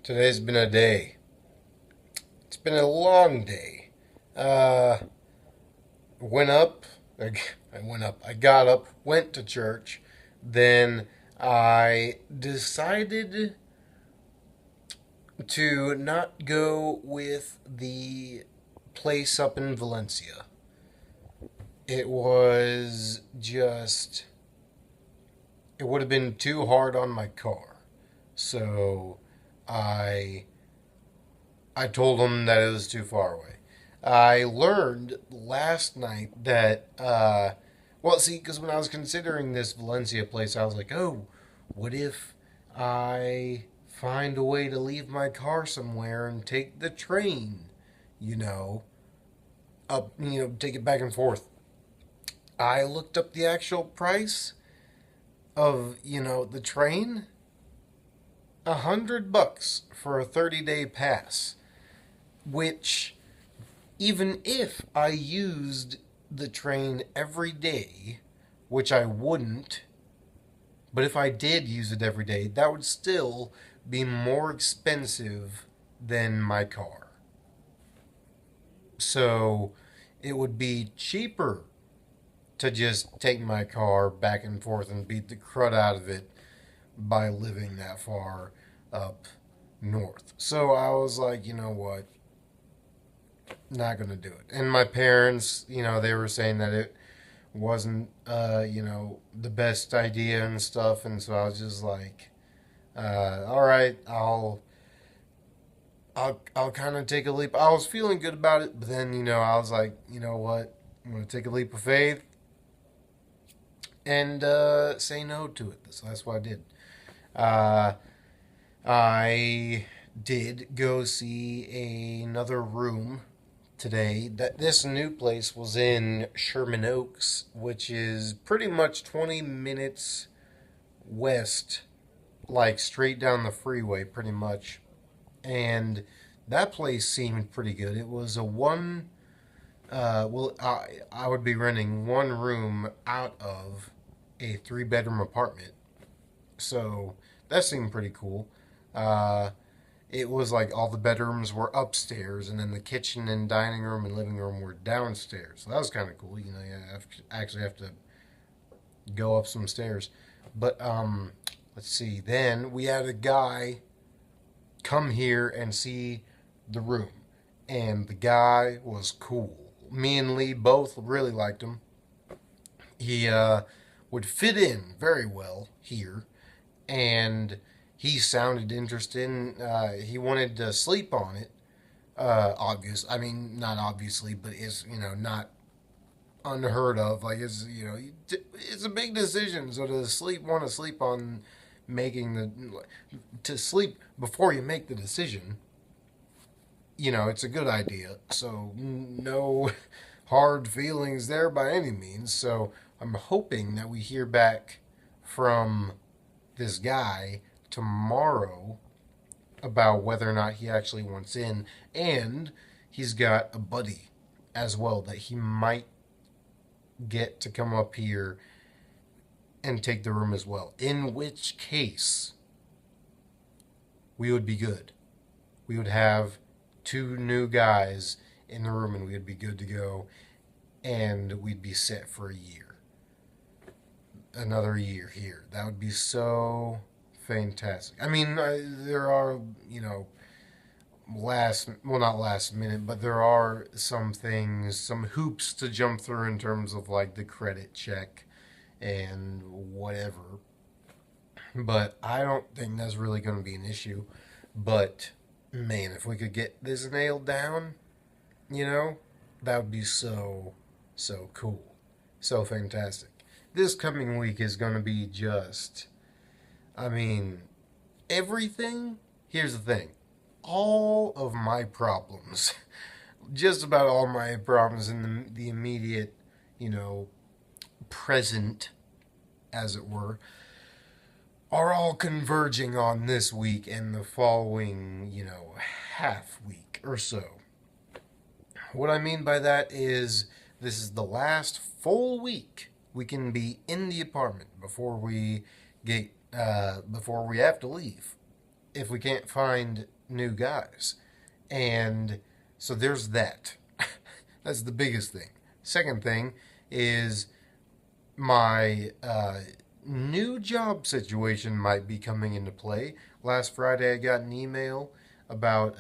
Today's been a day. It's been a long day. Uh, went up. I went up. I got up, went to church. Then I decided to not go with the place up in Valencia. It was just. It would have been too hard on my car. So I I told him that it was too far away. I learned last night that, well, see, because when I was considering this Valencia place, I was like, oh, what if I find a way to leave my car somewhere and take the train, you know, take it back and forth. I looked up the actual price of, the train. $100 for a 30-day pass, which even if I used the train every day, which I wouldn't, but if I did use it every day, that would still be more expensive than my car. So it would be cheaper to just take my car back and forth and beat the crud out of it by living that far up north. So I was like, you know what? Not gonna do it. And my parents, they were saying that it wasn't, the best idea and stuff. And so I was just like, all right, I'll kind of take a leap. I was feeling good about it, but then, I was like, you know what? I'm gonna take a leap of faith and say no to it. So that's what I did. Uh, I did go see another room today. That this new place was in Sherman Oaks, which is pretty much 20 minutes west, like straight down the freeway, pretty much. And that place seemed pretty good. It was a one. I would be renting one room out of a three-bedroom apartment, so that seemed pretty cool. Uh, it was like all the bedrooms were upstairs, and then the kitchen and dining room and living room were downstairs. So that was kind of cool. Actually have to go up some stairs. But let's see. Then we had a guy come here and see the room, and the guy was cool. Me and Lee both really liked him. He would fit in very well here, and he sounded interested. He wanted to sleep on it. I mean, not obviously, but it's not unheard of. Like it's a big decision. So want to sleep on making to sleep before you make the decision. It's a good idea. So no hard feelings there by any means. So I'm hoping that we hear back from this guy tomorrow about whether or not he actually wants in, and he's got a buddy as well that he might get to come up here and take the room as well. In which case, we would be good. We would have two new guys in the room, and we would be good to go, and we'd be set for a year. Another year here. That would be so fantastic. I mean, there are, not last minute, but there are some things, some hoops to jump through in terms of like the credit check and whatever. But I don't think that's really going to be an issue. But man, if we could get this nailed down, that would be so, so cool. So fantastic. This coming week is going to be just, I mean, everything. Here's the thing. All of my problems, just about all my problems in the immediate, present, as it were, are all converging on this week and the following, half week or so. What I mean by that is this is the last full week we can be in the apartment before we have to leave. if we can't find new guys. And so there's that. That's the biggest thing. Second thing is my new job situation might be coming into play. Last Friday, I got an email about,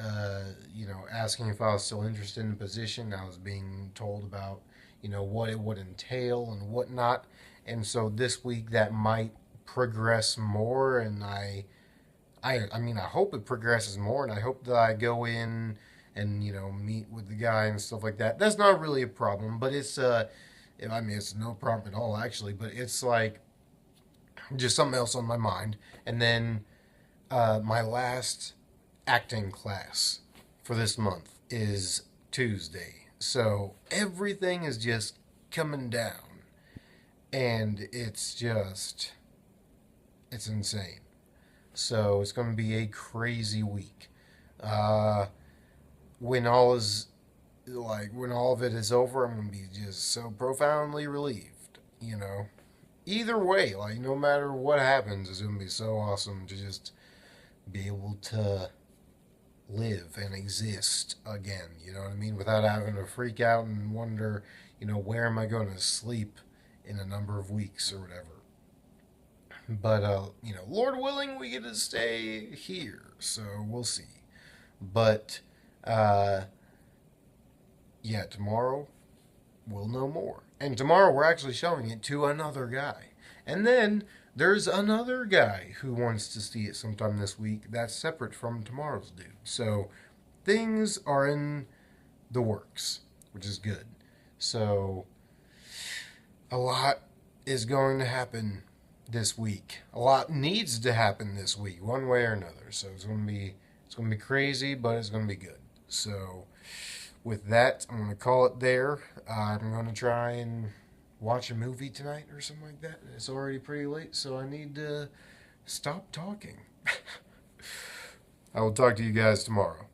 asking if I was still interested in the position. I was being told about, what it would entail and whatnot. And so this week that might progress more, and I hope it progresses more, and I hope that I go in and meet with the guy and stuff like that. That's not really a problem, but it's no problem at all actually. But it's like just something else on my mind. And then my last acting class for this month is Tuesday, so everything is just coming down, and it's insane. So it's going to be a crazy week. Uh, when when all of it is over, I'm going to be just so profoundly relieved. Either way, like no matter what happens, it's going to be so awesome to just be able to live and exist again. You know what I mean? Without having to freak out and wonder, where am I going to sleep in a number of weeks or whatever. But Lord willing, we get to stay here, so we'll see. But yeah, tomorrow we'll know more. And tomorrow we're actually showing it to another guy. And then there's another guy who wants to see it sometime this week that's separate from tomorrow's dude. So things are in the works, which is good. So a lot is going to happen this week. A lot needs to happen this week, one way or another. So it's going to be crazy, but it's going to be good. So with that, I'm going to call it there. I'm going to try and watch a movie tonight or something like that. It's already pretty late, so I need to stop talking. I will talk to you guys tomorrow.